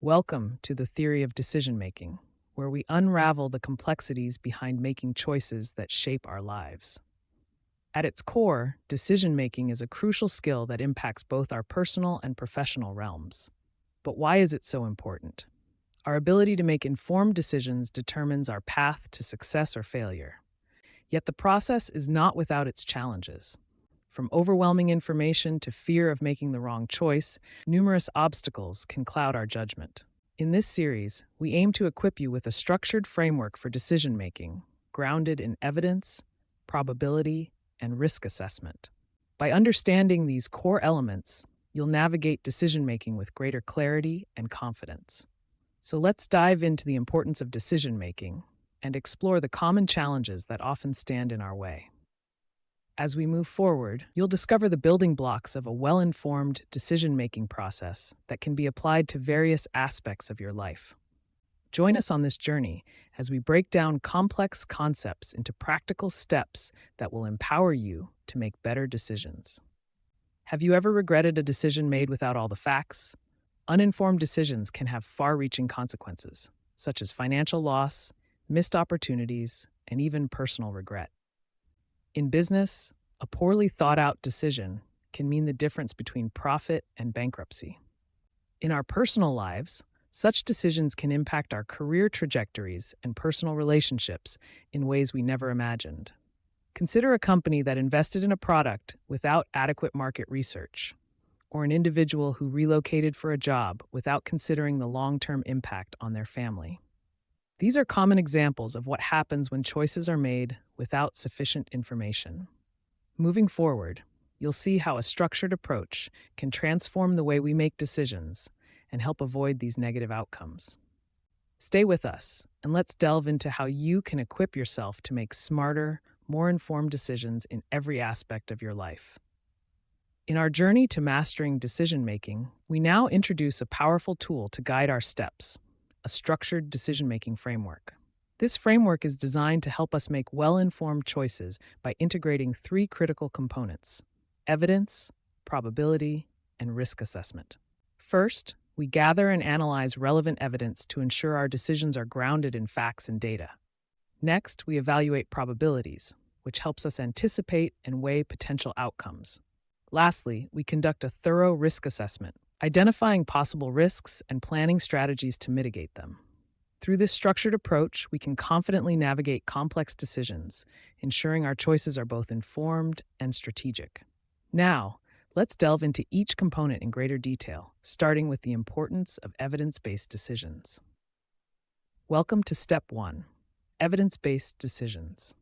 Welcome to the theory of decision making, where we unravel the complexities behind making choices that shape our lives. At its core, decision making is a crucial skill that impacts both our personal and professional realms. But why is it so important? Our ability to make informed decisions determines our path to success or failure. Yet the process is not without its challenges. From overwhelming information to fear of making the wrong choice, numerous obstacles can cloud our judgment. In this series, we aim to equip you with a structured framework for decision making, grounded in evidence, probability, and risk assessment. By understanding these core elements, you'll navigate decision making with greater clarity and confidence. So let's dive into the importance of decision making and explore the common challenges that often stand in our way. As we move forward, you'll discover the building blocks of a well-informed decision-making process that can be applied to various aspects of your life. Join us on this journey as we break down complex concepts into practical steps that will empower you to make better decisions. Have you ever regretted a decision made without all the facts? Uninformed decisions can have far-reaching consequences, such as financial loss, missed opportunities, and even personal regret. In business, a poorly thought out decision can mean the difference between profit and bankruptcy. In our personal lives, such decisions can impact our career trajectories and personal relationships in ways we never imagined. Consider a company that invested in a product without adequate market research, or an individual who relocated for a job without considering the long-term impact on their family. These are common examples of what happens when choices are made without sufficient information. Moving forward, you'll see how a structured approach can transform the way we make decisions and help avoid these negative outcomes. Stay with us, and let's delve into how you can equip yourself to make smarter, more informed decisions in every aspect of your life. In our journey to mastering decision-making, we now introduce a powerful tool to guide our steps: a structured decision-making framework. This framework is designed to help us make well-informed choices by integrating three critical components: evidence, probability, and risk assessment. First, we gather and analyze relevant evidence to ensure our decisions are grounded in facts and data. Next, we evaluate probabilities, which helps us anticipate and weigh potential outcomes. Lastly, we conduct a thorough risk assessment, identifying possible risks and planning strategies to mitigate them. Through this structured approach, we can confidently navigate complex decisions, ensuring our choices are both informed and strategic. Now, let's delve into each component in greater detail, starting with the importance of evidence-based decisions. Welcome to Step 1: Evidence-based decisions.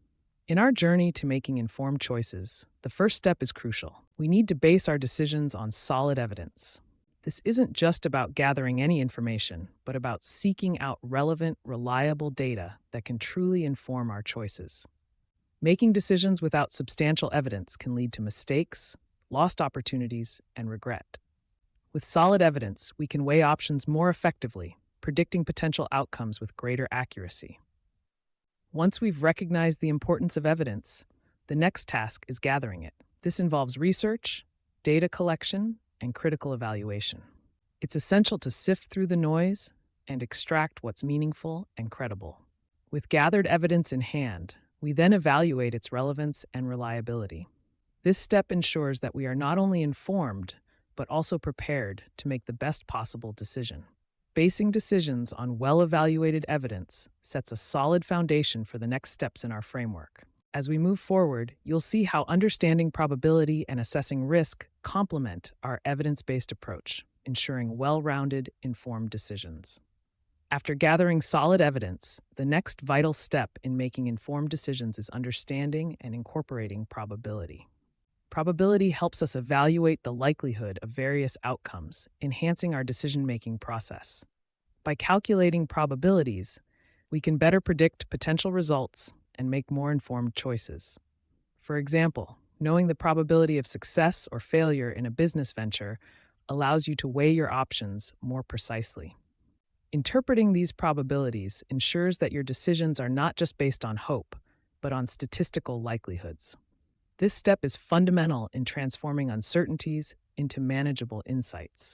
In our journey to making informed choices, the first step is crucial. We need to base our decisions on solid evidence. This isn't just about gathering any information, but about seeking out relevant, reliable data that can truly inform our choices. Making decisions without substantial evidence can lead to mistakes, lost opportunities, and regret. With solid evidence, we can weigh options more effectively, predicting potential outcomes with greater accuracy. Once we've recognized the importance of evidence, the next task is gathering it. This involves research, data collection, and critical evaluation. It's essential to sift through the noise and extract what's meaningful and credible. With gathered evidence in hand, we then evaluate its relevance and reliability. This step ensures that we are not only informed, but also prepared to make the best possible decision. Basing decisions on well-evaluated evidence sets a solid foundation for the next steps in our framework. As we move forward, you'll see how understanding probability and assessing risk complement our evidence-based approach, ensuring well-rounded, informed decisions. After gathering solid evidence, the next vital step in making informed decisions is understanding and incorporating probability. Probability helps us evaluate the likelihood of various outcomes, enhancing our decision-making process. By calculating probabilities, we can better predict potential results and make more informed choices. For example, knowing the probability of success or failure in a business venture allows you to weigh your options more precisely. Interpreting these probabilities ensures that your decisions are not just based on hope, but on statistical likelihoods. This step is fundamental in transforming uncertainties into manageable insights.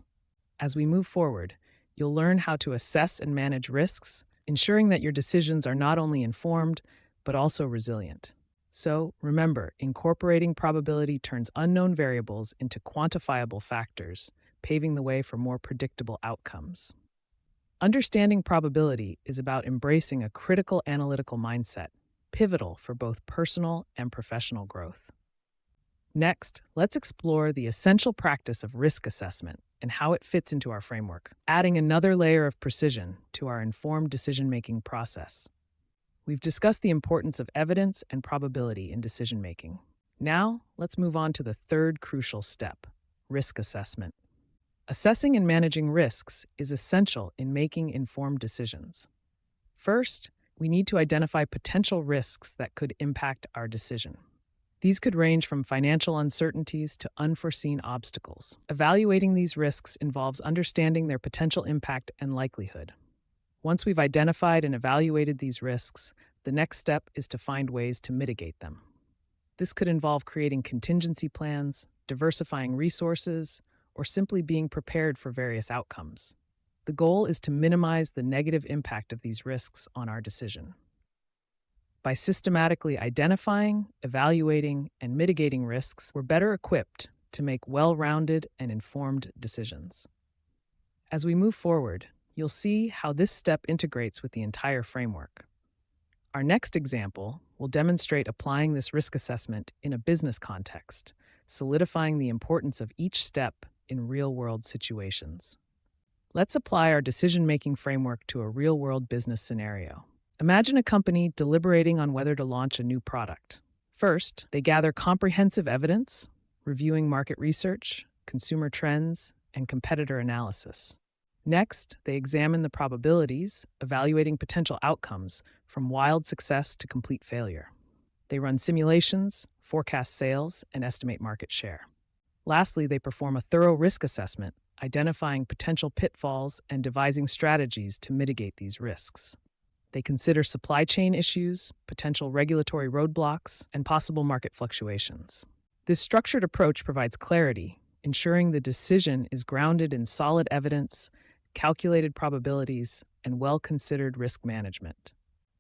As we move forward, You'll learn how to assess and manage risks, ensuring that your decisions are not only informed, but also resilient. So, remember, incorporating probability turns unknown variables into quantifiable factors, paving the way for more predictable outcomes. Understanding probability is about embracing a critical analytical mindset, pivotal for both personal and professional growth. Next, let's explore the essential practice of risk assessment and how it fits into our framework, adding another layer of precision to our informed decision-making process. We've discussed the importance of evidence and probability in decision-making. Now, let's move on to the third crucial step, risk assessment. Assessing and managing risks is essential in making informed decisions. First, we need to identify potential risks that could impact our decision. These could range from financial uncertainties to unforeseen obstacles. Evaluating these risks involves understanding their potential impact and likelihood. Once we've identified and evaluated these risks, the next step is to find ways to mitigate them. This could involve creating contingency plans, diversifying resources, or simply being prepared for various outcomes. The goal is to minimize the negative impact of these risks on our decision. By systematically identifying, evaluating, and mitigating risks, we're better equipped to make well-rounded and informed decisions. As we move forward, you'll see how this step integrates with the entire framework. Our next example will demonstrate applying this risk assessment in a business context, solidifying the importance of each step in real-world situations. Let's apply our decision-making framework to a real-world business scenario. Imagine a company deliberating on whether to launch a new product. First, they gather comprehensive evidence, reviewing market research, consumer trends, and competitor analysis. Next, they examine the probabilities, evaluating potential outcomes from wild success to complete failure. They run simulations, forecast sales, and estimate market share. Lastly, they perform a thorough risk assessment, identifying potential pitfalls and devising strategies to mitigate these risks. They consider supply chain issues, potential regulatory roadblocks, and possible market fluctuations. This structured approach provides clarity, ensuring the decision is grounded in solid evidence, calculated probabilities, and well-considered risk management.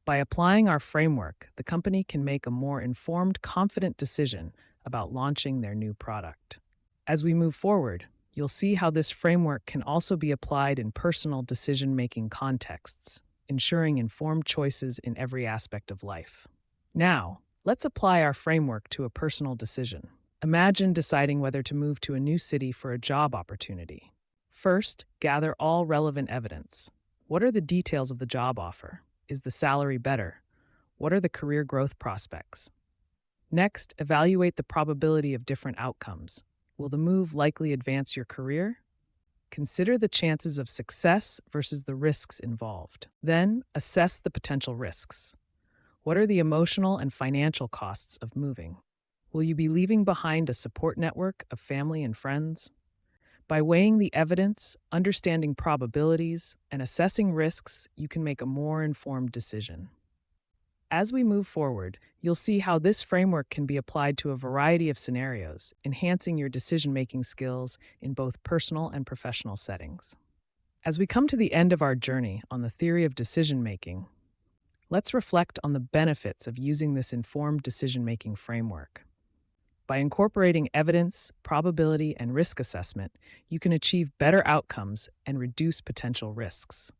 By applying our framework, the company can make a more informed, confident decision about launching their new product. As we move forward, you'll see how this framework can also be applied in personal decision-making contexts, ensuring informed choices in every aspect of life. Now, let's apply our framework to a personal decision. Imagine deciding whether to move to a new city for a job opportunity. First, gather all relevant evidence. What are the details of the job offer? Is the salary better? What are the career growth prospects? Next, evaluate the probability of different outcomes. Will the move likely advance your career? Consider the chances of success versus the risks involved. Then, assess the potential risks. What are the emotional and financial costs of moving? Will you be leaving behind a support network of family and friends? By weighing the evidence, understanding probabilities, and assessing risks, you can make a more informed decision. As we move forward, you'll see how this framework can be applied to a variety of scenarios, enhancing your decision-making skills in both personal and professional settings. As we come to the end of our journey on the theory of decision-making, let's reflect on the benefits of using this informed decision-making framework. By incorporating evidence, probability, and risk assessment, you can achieve better outcomes and reduce potential risks.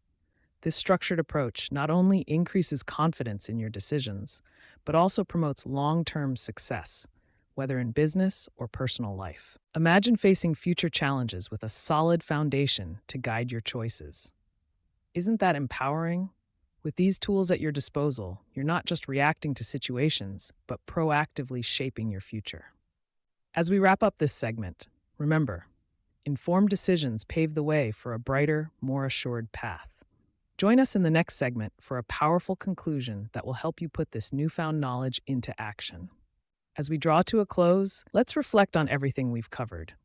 This structured approach not only increases confidence in your decisions, but also promotes long-term success, whether in business or personal life. Imagine facing future challenges with a solid foundation to guide your choices. Isn't that empowering? With these tools at your disposal, you're not just reacting to situations, but proactively shaping your future. As we wrap up this segment, remember, informed decisions pave the way for a brighter, more assured path. Join us in the next segment for a powerful conclusion that will help you put this newfound knowledge into action. As we draw to a close, let's reflect on everything we've covered,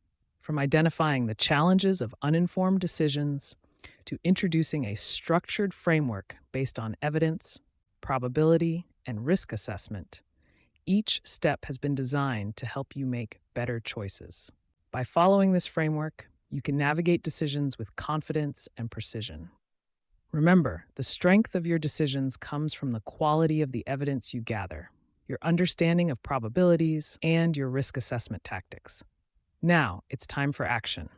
from identifying the challenges of uninformed decisions to introducing a structured framework based on evidence, probability, and risk assessment. Each step has been designed to help you make better choices. By following this framework, You can navigate decisions with confidence and precision. Remember, the strength of your decisions comes from the quality of the evidence you gather, your understanding of probabilities, and your risk assessment tactics. Now, it's time for action.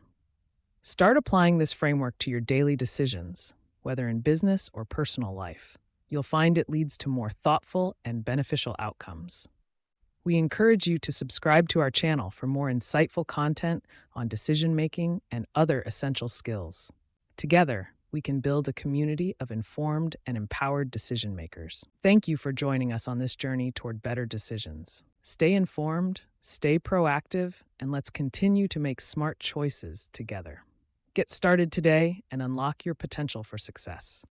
Start applying this framework to your daily decisions, whether in business or personal life. You'll find it leads to more thoughtful and beneficial outcomes. We encourage you to subscribe to our channel for more insightful content on decision making and other essential skills. Together, we can build a community of informed and empowered decision makers. Thank you for joining us on this journey toward better decisions. Stay informed, stay proactive, and let's continue to make smart choices together. Get started today and unlock your potential for success.